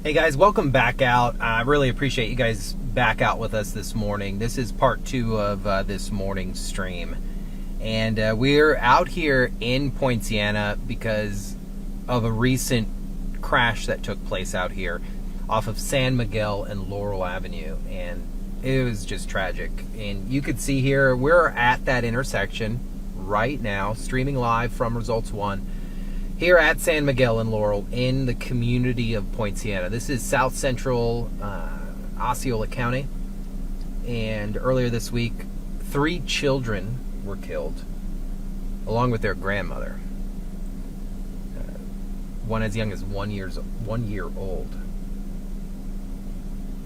Hey guys, welcome back out. I really appreciate you guys back out with us this morning. This is part 2 of this morning's stream. And we're out here in Poinciana because of a recent crash that took place out here off of San Miguel and Laurel Avenue. And it was just tragic. And you could see here, we're at that intersection right now, streaming live from Results 1. Here at San Miguel and Laurel in the community of Poinciana. This is south central Osceola County. And earlier this week, 3 children were killed, along with their grandmother. One as young as 1 year old.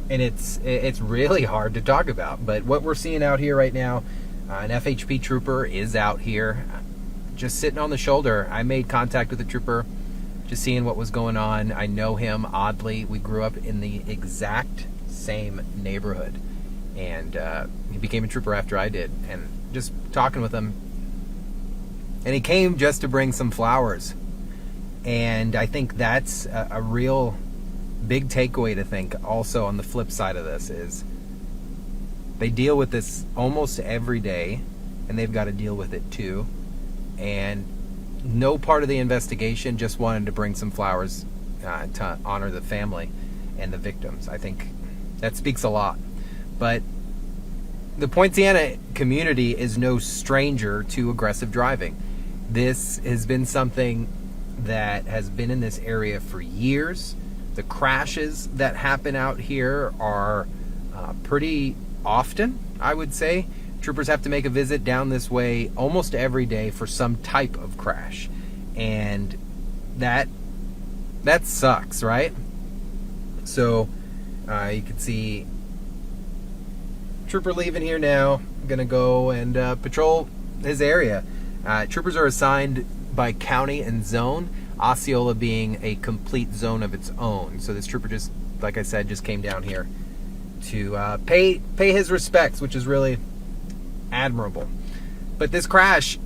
And it's really hard to talk about. But what we're seeing out here right now, an FHP trooper is out here. Just sitting on the shoulder. I made contact with the trooper, just seeing what was going on. I know him, oddly. We grew up in the exact same neighborhood. And he became a trooper after I did. And just talking with him. And he came just to bring some flowers. And I think that's a real big takeaway to think also on the flip side of this is they deal with this almost every day. And they've got to deal with it too. And no part of the investigation, just wanted to bring some flowers to honor the family and the victims. I think that speaks a lot. But the Poinciana community is no stranger to aggressive driving. This has been something that has been in this area for years. The crashes that happen out here are pretty often, I would say. Troopers have to make a visit down this way almost every day for some type of crash. And that sucks, right? So you can see trooper leaving here now. I'm going to go and patrol his area. Troopers are assigned by county and zone, Osceola being a complete zone of its own. So this trooper just, like I said, just came down here to pay his respects, which is really admirable. But this crash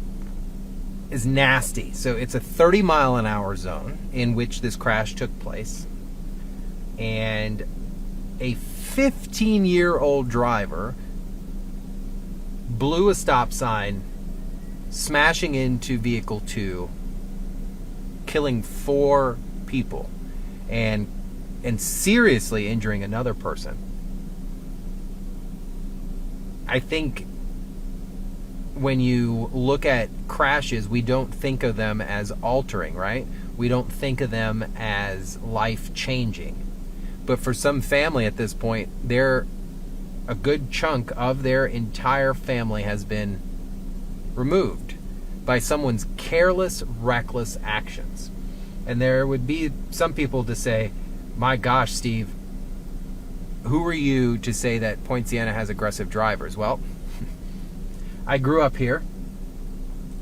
is nasty. So it's a 30-mile-an-hour zone in which this crash took place. And a 15-year-old driver blew a stop sign, smashing into vehicle 2, killing 4 people, and seriously injuring another person. I think when you look at crashes, we don't think of them as altering, right? We don't think of them as life-changing. But for some family at this point, a good chunk of their entire family has been removed by someone's careless, reckless actions. And there would be some people to say, my gosh, Steve, who are you to say that Poinciana has aggressive drivers? Well, I grew up here.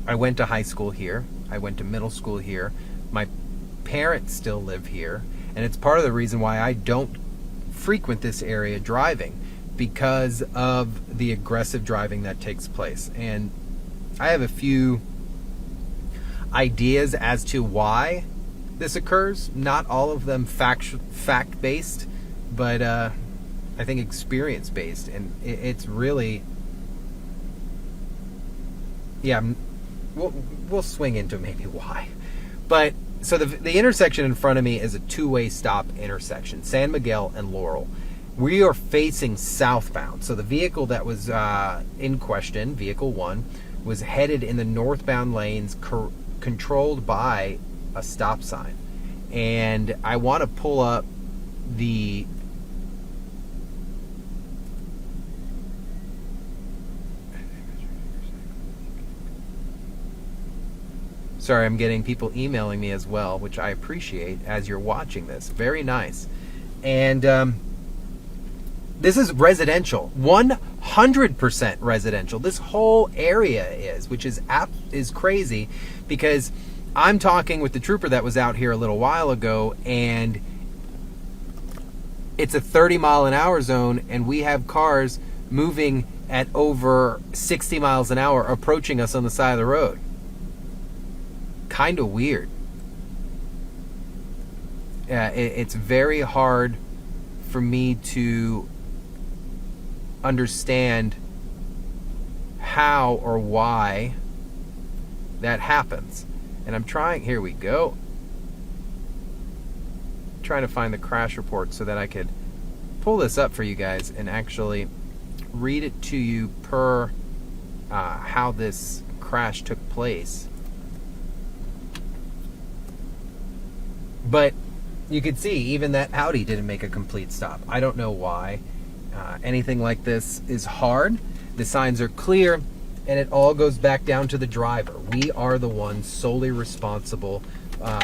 I went to high school here. I went to middle school here. My parents still live here. And it's part of the reason why I don't frequent this area driving, because of the aggressive driving that takes place. And I have a few ideas as to why this occurs. Not all of them fact-based, but I think experience-based. And it's really... yeah, we'll swing into maybe why. But, so the intersection in front of me is a 2-way stop intersection, San Miguel and Laurel. We are facing southbound. So the vehicle that was in question, vehicle 1, was headed in the northbound lanes controlled by a stop sign. And I want to pull up the... Sorry, I'm getting people emailing me as well, which I appreciate as you're watching this. Very nice. And this is residential. 100% residential. This whole area is, which is crazy, because I'm talking with the trooper that was out here a little while ago, and it's a 30-mile-an-hour zone, and we have cars moving at over 60 miles an hour approaching us on the side of the road. Kind of weird. It's very hard for me to understand how or why that happens. And I'm trying, here we go, trying to find the crash report so that I could pull this up for you guys and actually read it to you per how this crash took place. But you could see even that Audi didn't make a complete stop. I don't know why. Anything like this is hard. The signs are clear, and it all goes back down to the driver. We are the ones solely responsible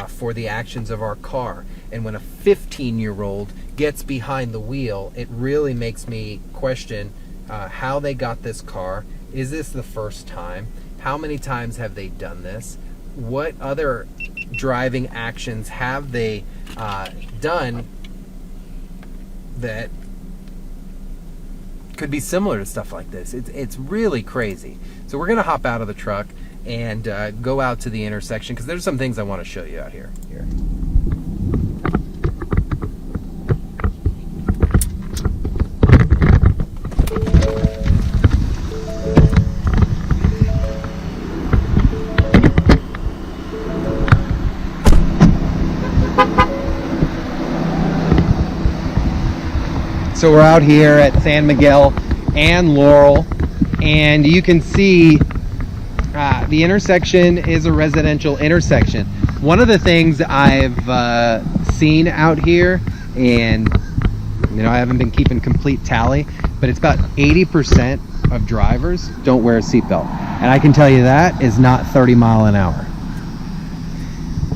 for the actions of our car. And when a 15-year-old gets behind the wheel, it really makes me question how they got this car. Is this the first time? How many times have they done this? What other driving actions have they done that could be similar to stuff like this? It's really crazy. So we're gonna hop out of the truck and go out to the intersection because there's some things I want to show you out here. So we're out here at San Miguel and Laurel, and you can see the intersection is a residential intersection. One of the things I've seen out here, and you know, I haven't been keeping complete tally, but it's about 80% of drivers don't wear a seatbelt. And I can tell you that is not 30 miles an hour.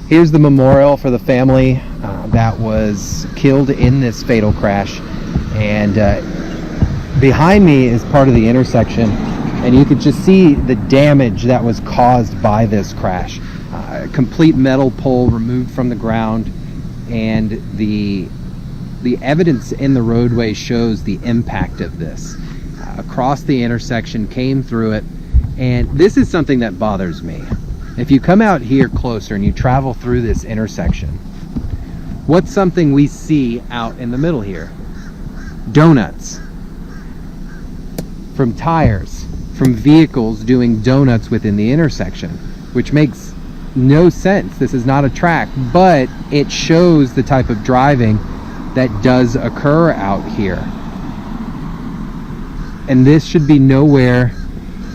Here's the memorial for the family that was killed in this fatal crash. And behind me is part of the intersection, and you could just see the damage that was caused by this crash. A complete metal pole removed from the ground, and the evidence in the roadway shows the impact of this. Across the intersection, came through it, and this is something that bothers me. If you come out here closer and you travel through this intersection, what's something we see out in the middle here? Donuts. From tires, from vehicles doing donuts within the intersection, which makes no sense. This is not a track, but it shows the type of driving that does occur out here. And this should be nowhere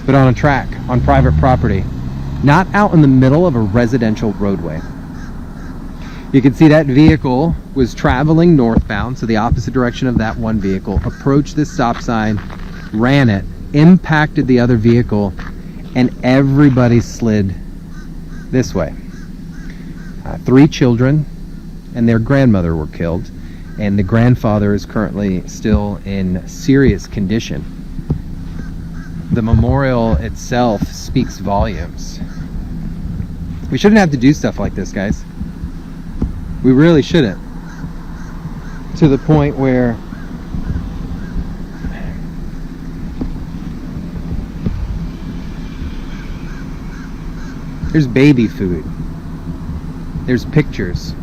but on a track, on private property, not out in the middle of a residential roadway. You can see that vehicle was traveling northbound, so the opposite direction of that one vehicle, approached this stop sign, ran it, impacted the other vehicle, and everybody slid this way. 3 children and their grandmother were killed, and the grandfather is currently still in serious condition. The memorial itself speaks volumes. We shouldn't have to do stuff like this, guys. We really shouldn't. To the point where there's baby food. There's pictures.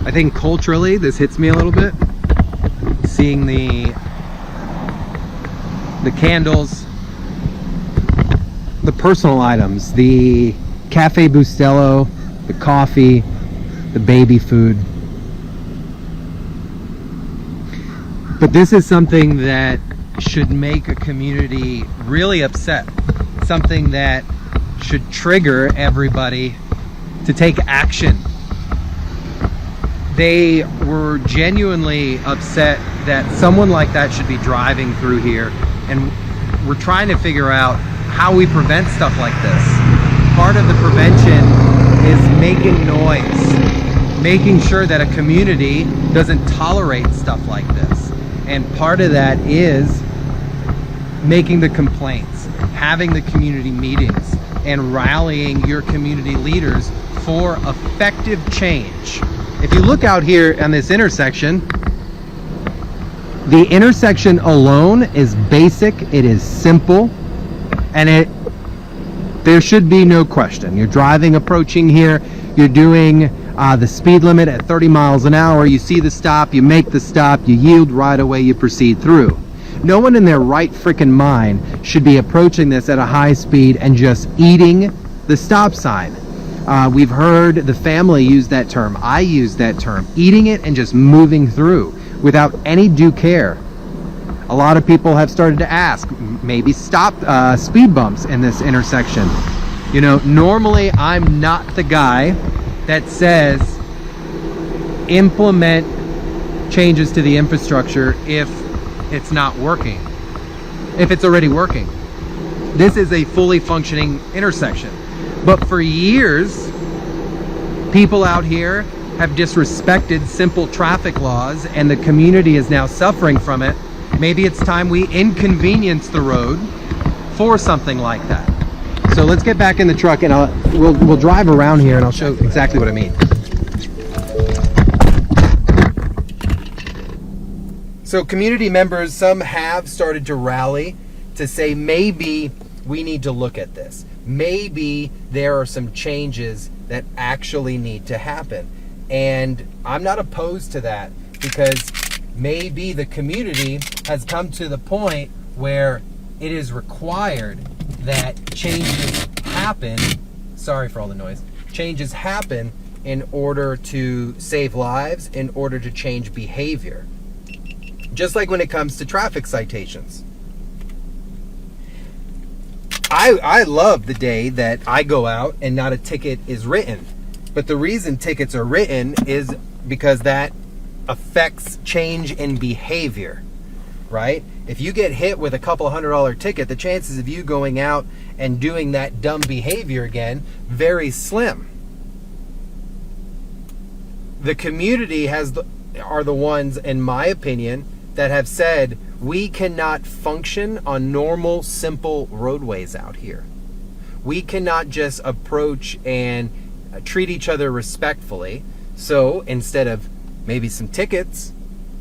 I think culturally this hits me a little bit. Seeing the candles, the personal items, the Cafe Bustelo, the coffee, the baby food. But this is something that should make a community really upset. Something that should trigger everybody to take action. They were genuinely upset that someone like that should be driving through here, and we're trying to figure out how we prevent stuff like this. Part of the prevention is making noise, making sure that a community doesn't tolerate stuff like this. And part of that is making the complaints, having the community meetings, and rallying your community leaders for effective change. If you look out here on this intersection, The intersection alone is basic, it is simple, and there should be no question. You're driving, approaching here, you're doing the speed limit at 30 miles an hour, you see the stop, you make the stop, you yield right away, you proceed through. No one in their right freaking mind should be approaching this at a high speed and just eating the stop sign. We've heard the family use that term, I use that term, eating it and just moving through without any due care. A lot of people have started to ask, maybe stop speed bumps in this intersection. You know, normally I'm not the guy that says implement changes to the infrastructure if it's not working, if it's already working. This is a fully functioning intersection. But for years, people out here have disrespected simple traffic laws, and the community is now suffering from it. Maybe it's time we inconvenience the road for something like that. So let's get back in the truck and we'll drive around here and I'll show exactly what I mean. So community members, some have started to rally to say maybe we need to look at this. Maybe there are some changes that actually need to happen. And I'm not opposed to that, because maybe the community has come to the point where it is required that changes happen. Sorry for all the noise. Changes happen in order to save lives, in order to change behavior. Just like when it comes to traffic citations. I love the day that I go out and not a ticket is written. But the reason tickets are written is because that affects change in behavior, right? If you get hit with a couple $100 ticket, the chances of you going out and doing that dumb behavior again, very slim. The community are the ones, in my opinion, that have said we cannot function on normal, simple roadways out here. We cannot just approach and treat each other respectfully. So instead of maybe some tickets,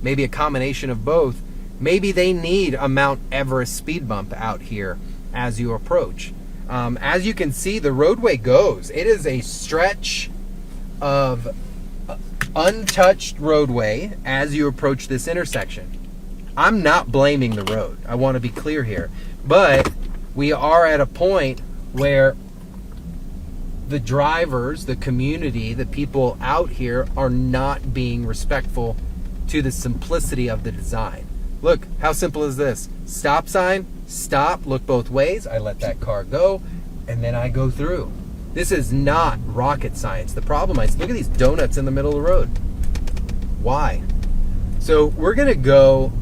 maybe a combination of both, maybe they need a Mount Everest speed bump out here as you approach. As you can see, the roadway goes. It is a stretch of untouched roadway as you approach this intersection. I'm not blaming the road. I want to be clear here. But we are at a point where the drivers, the community, the people out here are not being respectful to the simplicity of the design. Look, how simple is this? Stop sign, stop, look both ways. I let that car go, and then I go through. This is not rocket science. The problem is, look at these donuts in the middle of the road. Why? So we're gonna go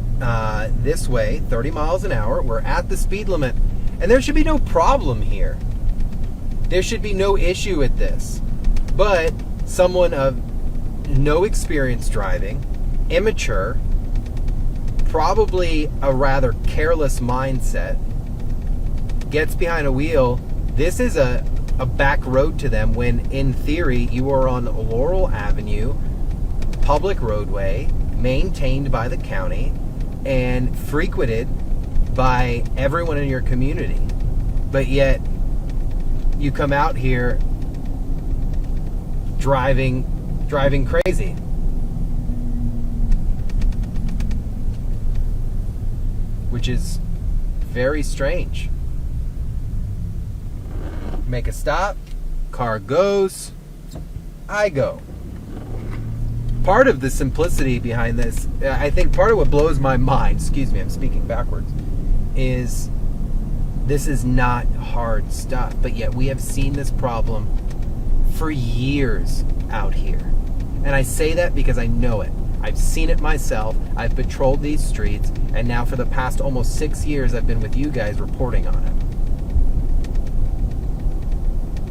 this way, 30 miles an hour. We're at the speed limit, and there should be no problem here. There should be no issue with this. But someone of no experience driving, immature, probably a rather careless mindset, gets behind a wheel. This is a back road to them, when in theory you are on Laurel Avenue, public roadway, maintained by the county and frequented by everyone in your community. But yet you come out here driving crazy. Which is very strange. Make a stop, car goes, I go. Part of the simplicity behind this, I think part of what blows my mind, excuse me, I'm speaking backwards, is this is not hard stuff, but yet we have seen this problem for years out here. And I say that because I know it. I've seen it myself. I've patrolled these streets, and now for the past almost 6 years I've been with you guys reporting on it.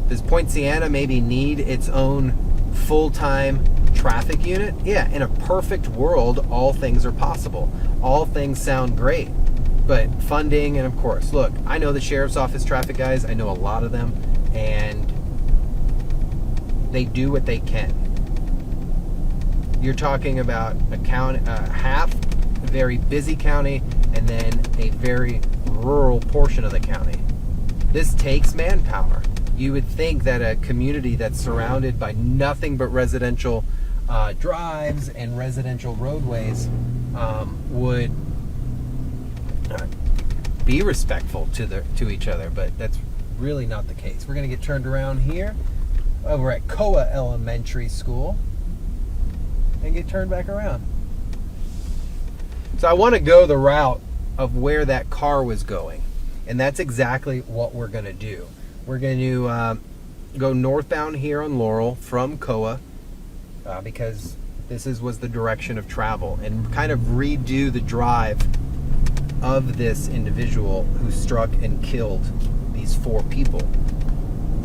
Does Poinciana maybe need its own full-time traffic unit? Yeah, in a perfect world, all things are possible. All things sound great. But funding, and of course, look, I know the sheriff's office traffic guys. I know a lot of them, and they do what they can. You're talking about half very busy county and then a very rural portion of the county. This takes manpower. You would think that a community that's surrounded by nothing but residential drives and residential roadways would be respectful to each other, but that's really not the case. We're going to get turned around here over at Koa Elementary School and get turned back around. So I want to go the route of where that car was going, and that's exactly what we're going to do. We're going to go northbound here on Laurel from Koa because this was the direction of travel, and kind of redo the drive of this individual who struck and killed these 4 people.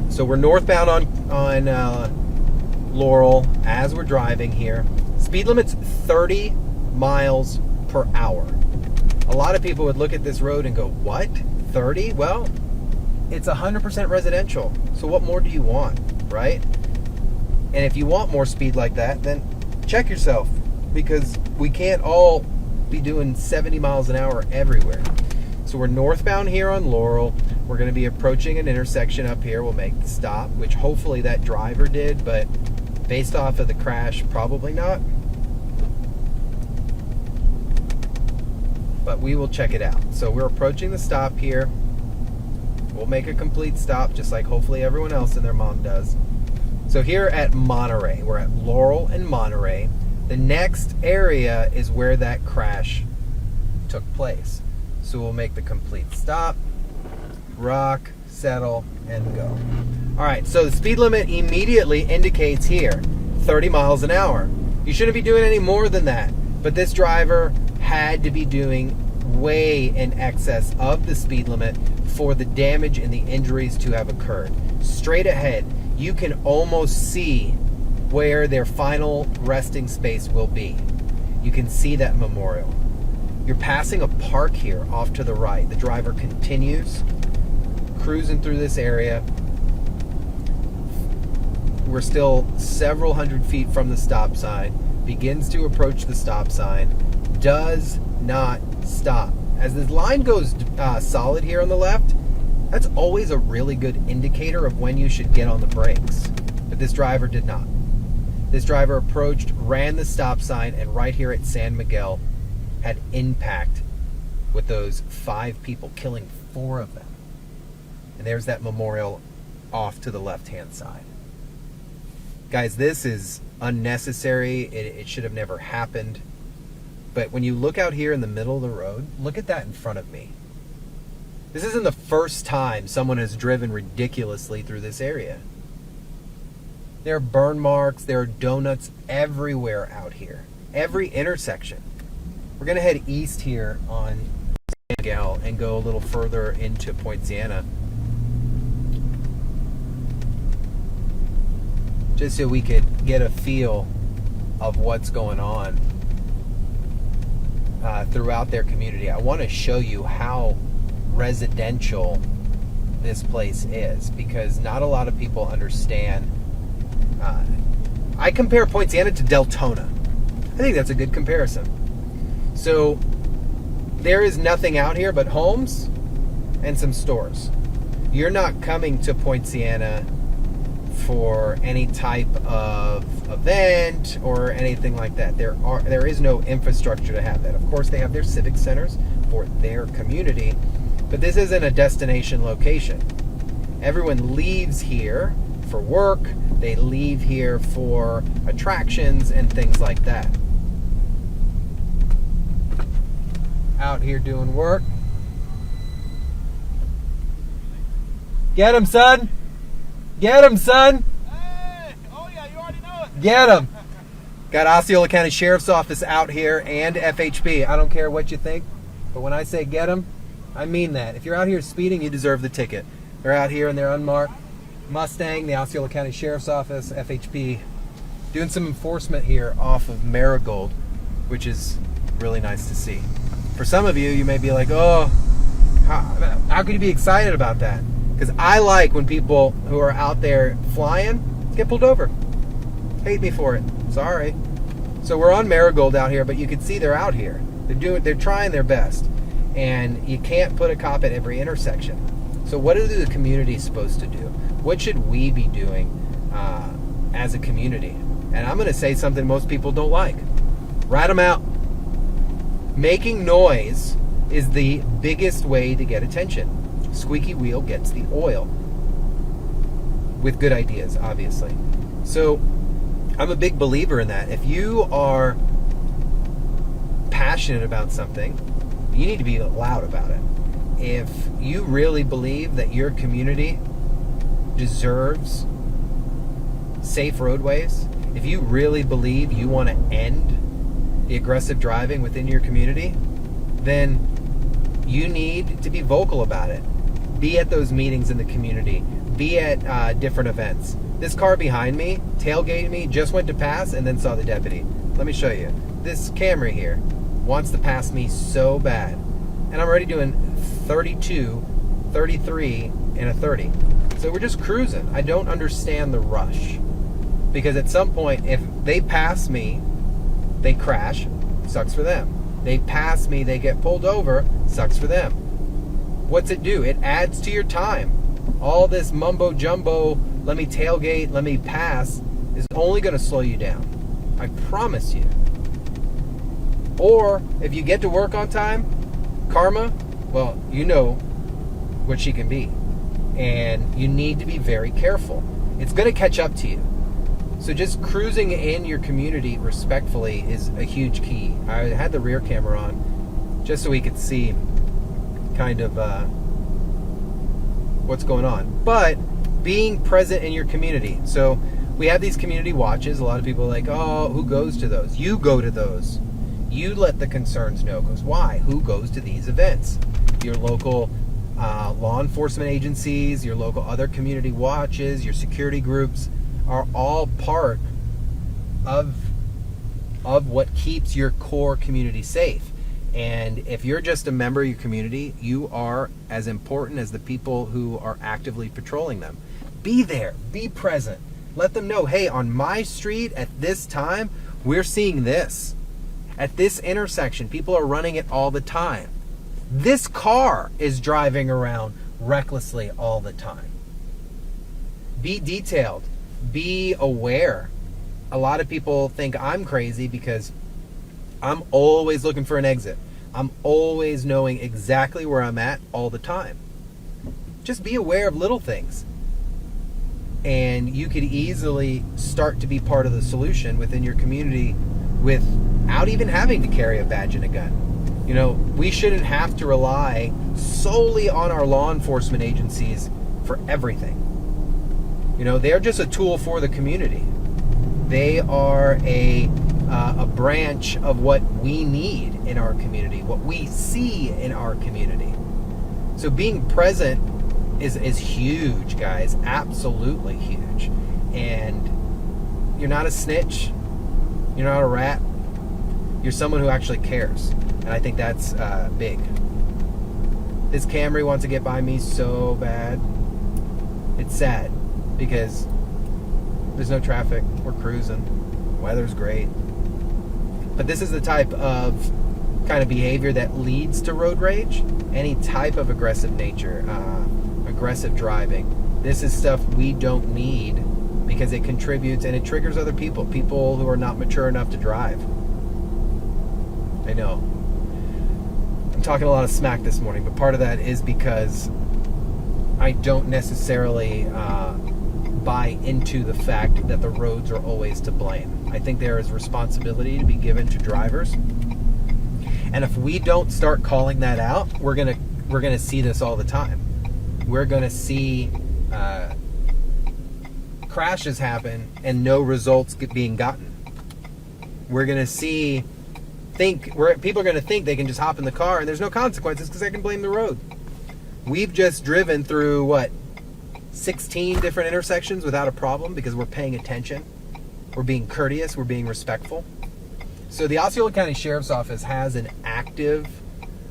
So we're northbound on Laurel as we're driving here. Speed limit's 30 miles per hour. A lot of people would look at this road and go, what? 30? Well, it's 100% residential. So what more do you want, right? And if you want more speed like that, then check yourself, because we can't all be doing 70 miles an hour everywhere. So we're northbound here on Laurel. We're going to be approaching an intersection up here. We'll make the stop, which hopefully that driver did, but based off of the crash, probably not. But we will check it out. So we're approaching the stop here. We'll make a complete stop, just like hopefully everyone else and their mom does. So here at Monterey, we're at Laurel and Monterey. The next area is where that crash took place. So we'll make the complete stop, rock, settle, and go. All right, so the speed limit immediately indicates here 30 miles an hour. You shouldn't be doing any more than that, but this driver had to be doing way in excess of the speed limit for the damage and the injuries to have occurred. Straight ahead, you can almost see where their final resting space will be. You can see that memorial. You're passing a park here off to the right. The driver continues cruising through this area. We're still several hundred feet from the stop sign, begins to approach the stop sign, does not stop. As the line goes solid here on the left, that's always a really good indicator of when you should get on the brakes. But this driver did not. This driver approached, ran the stop sign, and right here at San Miguel had impact with those 5 people, killing 4 of them. And there's that memorial off to the left-hand side. Guys, this is unnecessary. It should have never happened. But when you look out here in the middle of the road, look at that in front of me. This isn't the first time someone has driven ridiculously through this area. There are burn marks, there are donuts everywhere out here. Every intersection. We're going to head east here on San Miguel and go a little further into Poinciana, just so we could get a feel of what's going on throughout their community. I want to show you how residential this place is, because not a lot of people understand. I compare Poinciana to Deltona. I think that's a good comparison. So there is nothing out here but homes and some stores. You're not coming to Poinciana for any type of event or anything like that. There is no infrastructure to have that. Of course, they have their civic centers for their community, but this isn't a destination location. Everyone leaves here for work. They leave here for attractions and things like that. Out here doing work. Get him, son. Get him, son. Hey! Oh yeah, you already know it. Get him. Got Osceola County Sheriff's Office out here and FHP. I don't care what you think, but when I say get him, I mean that. If you're out here speeding, you deserve the ticket. They're out here in their unmarked Mustang, the Osceola County Sheriff's Office, FHP, doing some enforcement here off of Marigold, which is really nice to see. For some of you, you may be like, oh, how could you be excited about that? Because I like when people who are out there flying get pulled over. Hate me for it. Sorry. So we're on Marigold out here, but you can see they're out here. They're trying their best, and you can't put a cop at every intersection. So what are the community supposed to do? What should we be doing as a community? And I'm going to say something most people don't like. Rat them out. Making noise is the biggest way to get attention. Squeaky wheel gets the oil. With good ideas, obviously. So I'm a big believer in that. If you are passionate about something, you need to be loud about it. If you really believe that your community deserves safe roadways, if you really believe you want to end the aggressive driving within your community, then you need to be vocal about it. Be at those meetings in the community. Be at different events. This car behind me, tailgated me, just went to pass and then saw the deputy. Let me show you. This Camry here wants to pass me so bad. And I'm already doing 32, 33, and a 30. So we're just cruising. I don't understand the rush. Because at some point, if they pass me, they crash, sucks for them. They pass me, they get pulled over, sucks for them. What's it do? It adds to your time. All this mumbo jumbo, let me tailgate, let me pass, is only going to slow you down. I promise you. Or if you get to work on time, karma, well, you know what she can be. And you need to be very careful. It's going to catch up to you. So just cruising in your community respectfully is a huge key. I had the rear camera on just so we could see kind of what's going on. But being present in your community. So we have these community watches. A lot of people are like, oh, who goes to those? You go to those. You let the concerns know. Because why? Who goes to these events? Your local law enforcement agencies, your local other community watches, your security groups are all part of what keeps your core community safe. And if you're just a member of your community, you are as important as the people who are actively patrolling them. Be there, be present. Let them know, hey, on my street at this time, we're seeing this. At this intersection, people are running it all the time. This car is driving around recklessly all the time. Be detailed. Be aware. A lot of people think I'm crazy because I'm always looking for an exit. I'm always knowing exactly where I'm at all the time. Just be aware of little things. And you could easily start to be part of the solution within your community without even having to carry a badge and a gun. You know, we shouldn't have to rely solely on our law enforcement agencies for everything. You know, they're just a tool for the community. They are a branch of what we need in our community, what we see in our community. So being present is huge, guys. Absolutely huge. And you're not a snitch. You're not a rat. You're someone who actually cares. And I think that's big. This Camry wants to get by me so bad. It's sad. Because there's no traffic, we're cruising, weather's great. But this is the type of kind of behavior that leads to road rage. Any type of aggressive nature, aggressive driving. This is stuff we don't need because it contributes and it triggers other people who are not mature enough to drive. I know. I'm talking a lot of smack this morning, but part of that is because I don't necessarily buy into the fact that the roads are always to blame. I think there is responsibility to be given to drivers. And if we don't start calling that out, we're gonna see this all the time. We're gonna see crashes happen and no results being gotten. We're gonna see people are gonna think they can just hop in the car and there's no consequences because they can blame the road. We've just driven through 16 different intersections without a problem because we're paying attention. We're being courteous. We're being respectful. So the Osceola County Sheriff's Office has an active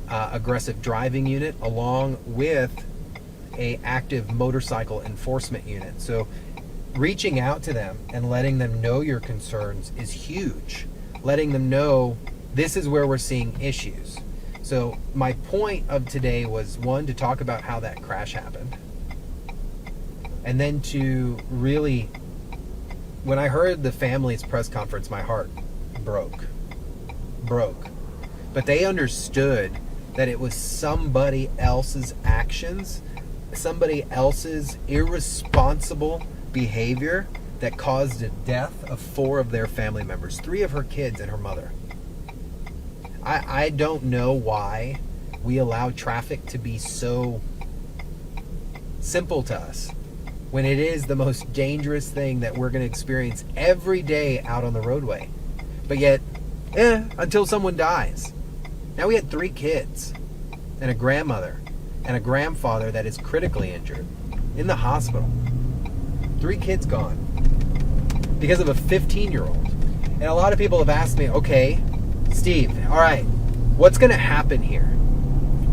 aggressive driving unit along with a active motorcycle enforcement unit. So reaching out to them and letting them know your concerns is huge. Letting them know this is where we're seeing issues. So my point of today was, one, to talk about how that crash happened. And then to really, when I heard the family's press conference, my heart broke. But they understood that it was somebody else's actions, somebody else's irresponsible behavior that caused the death of 4 of their family members, 3 of her kids and her mother. I don't know why we allow traffic to be so simple to us when it is the most dangerous thing that we're going to experience every day out on the roadway. But yet, until someone dies. Now we had 3 kids and a grandmother and a grandfather that is critically injured in the hospital. 3 kids gone because of a 15-year-old. And a lot of people have asked me, okay, Steve, all right, what's going to happen here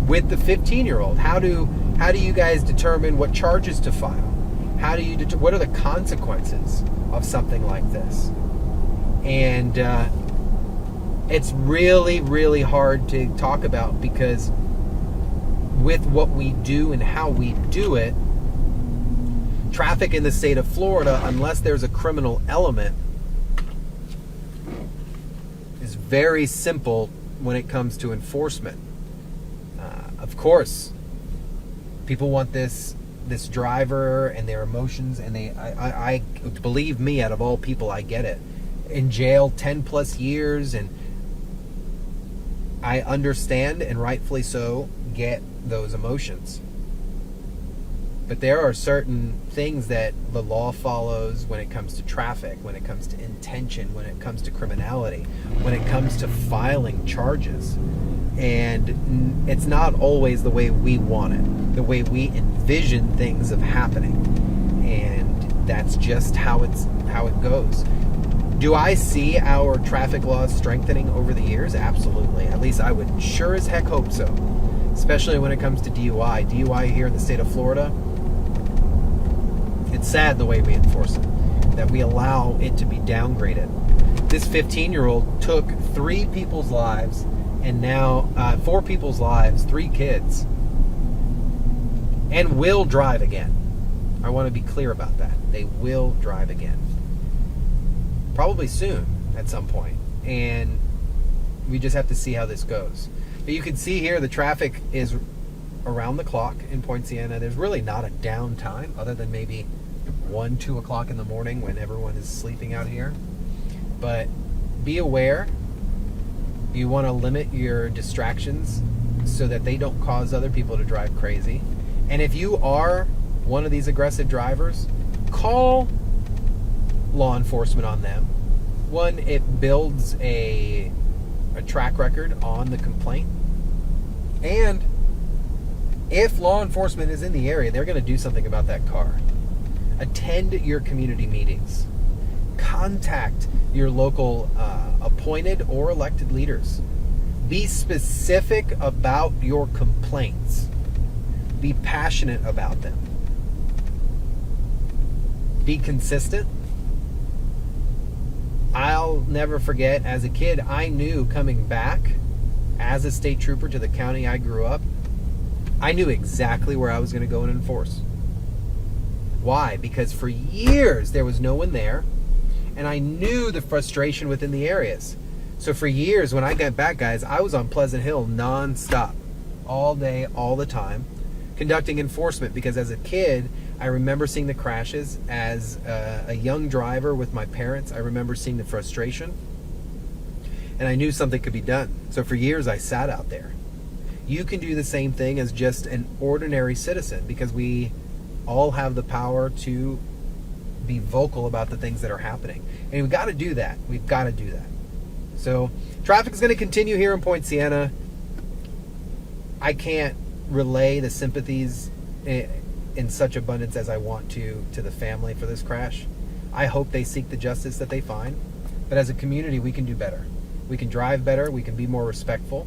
with the 15-year-old? How do you guys determine what charges to file? What are the consequences of something like this? And it's really, really hard to talk about, because with what we do and how we do it, traffic in the state of Florida, unless there's a criminal element, is very simple when it comes to enforcement. Of course, people want this driver and their emotions, and I believe me, out of all people, I get it, in jail 10 plus years, and I understand, and rightfully so, get those emotions. But there are certain things that the law follows when it comes to traffic, when it comes to intention, when it comes to criminality, when it comes to filing charges. And it's not always the way we want it, the way we envision things of happening. And that's just how it goes. Do I see our traffic laws strengthening over the years? Absolutely. At least I would sure as heck hope so. Especially when it comes to DUI. DUI here in the state of Florida, it's sad the way we enforce it, that we allow it to be downgraded. This 15-year-old took 3 people's lives, and now 4 people's lives, 3 kids, and will drive again. I want to be clear about that. They will drive again. Probably soon at some point. And we just have to see how this goes. But you can see here the traffic is around the clock in Poinciana. There's really not a downtime other than maybe 1, 2 o'clock in the morning when everyone is sleeping out here. But be aware. You want to limit your distractions so that they don't cause other people to drive crazy. And if you are one of these aggressive drivers, call law enforcement on them. One, it builds a track record on the complaint. And if law enforcement is in the area, they're going to do something about that car. Attend your community meetings. Contact your local appointed or elected leaders. Be specific about your complaints. Be passionate about them. Be consistent. I'll never forget, as a kid, I knew coming back as a state trooper to the county I grew up, I knew exactly where I was going to go and enforce. Why? Because for years there was no one there, and I knew the frustration within the areas. So for years, when I got back, guys, I was on Pleasant Hill non-stop, all day, all the time, conducting enforcement, because as a kid, I remember seeing the crashes. As a young driver with my parents, I remember seeing the frustration, and I knew something could be done. So for years, I sat out there. You can do the same thing as just an ordinary citizen, because we all have the power to be vocal about the things that are happening. And we've got to do that. We've got to do that. So traffic is going to continue here in Poinciana. I can't relay the sympathies in such abundance as I want to the family for this crash. I hope they seek the justice that they find. But as a community, we can do better. We can drive better. We can be more respectful.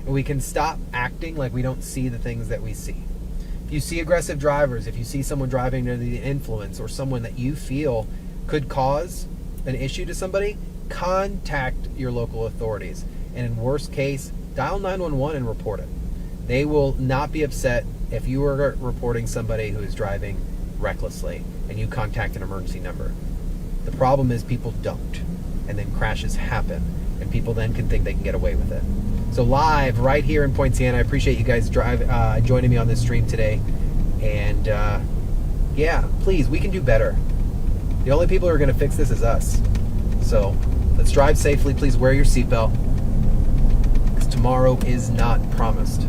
And we can stop acting like we don't see the things that we see. If you see aggressive drivers, if you see someone driving under the influence, or someone that you feel could cause an issue to somebody, contact your local authorities. And in worst case, dial 911 and report it. They will not be upset if you are reporting somebody who is driving recklessly and you contact an emergency number. The problem is people don't, and then crashes happen, and people then can think they can get away with it. So live right here in Poinciana, I appreciate you guys joining me on this stream today. And yeah, please, we can do better. The only people who are going to fix this is us. So let's drive safely. Please wear your seatbelt, because tomorrow is not promised.